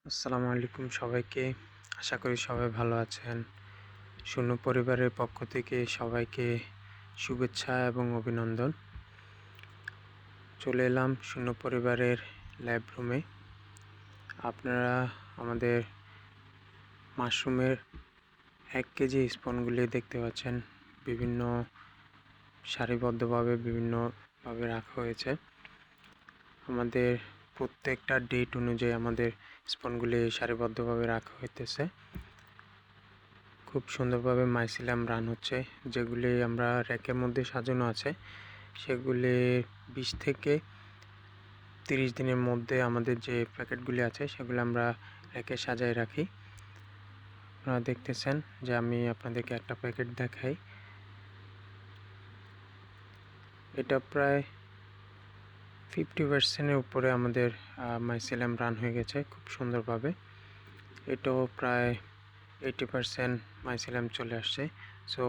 আসসালামু আলাইকুম সবাইকে। আশা করি সবাই ভালো আছেন। শূন্য পরিবারের পক্ষ থেকে সবাইকে শুভেচ্ছা এবং অভিনন্দন। চলে এলাম শূন্য পরিবারের ল্যাব রুমে। আপনারা আমাদের মাশরুমের 1 কেজি স্পনগুলি দেখতে পাচ্ছেন। বিভিন্ন সারিবদ্ধভাবে বিভিন্নভাবে রাখা হয়েছে। আমাদের প্রত্যেকটা ডেট অনুযায়ী আমাদের স্পনগুলি সারিবদ্ধভাবে রাখা হইতেছে। খুব সুন্দরভাবে মাইসিলাম রান হচ্ছে। যেগুলি আমরা র্যাকের মধ্যে সাজানো আছে সেগুলি 20 থেকে 30 দিনের মধ্যে আমাদের যে প্যাকেটগুলি আছে সেগুলো আমরা র্যাকে সাজায় রাখি। আপনারা দেখতেছেন যে আমি আপনাদেরকে একটা প্যাকেট দেখাই। এটা প্রায় 50% উপরে আমাদের মাইসিলাম রান হয়ে গেছে খুব সুন্দরভাবে। এটাও প্রায় 80% মাইসিলাম চলে আসছে। সো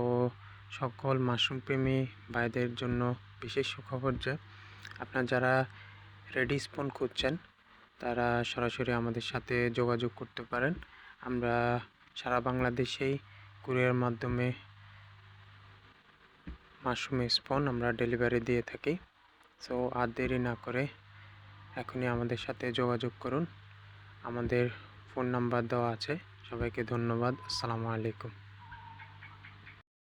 সকল মাশরুম প্রেমী ভাইদের জন্য বিশেষ সুখবর যে আপনারা যারা রেডি স্পন খুঁজছেন তারা সরাসরি আমাদের সাথে যোগাযোগ করতে পারেন। আমরা সারা বাংলাদেশেই কুরিয়ার মাধ্যমে মাশরুম স্পন আমরা ডেলিভারি দিয়ে থাকি। সো আর দেরি না করে এখনই আমাদের সাথে যোগাযোগ করুন। আমাদের ফোন নাম্বার দেওয়া আছে। সবাইকে ধন্যবাদ। আসসালামু আলাইকুম।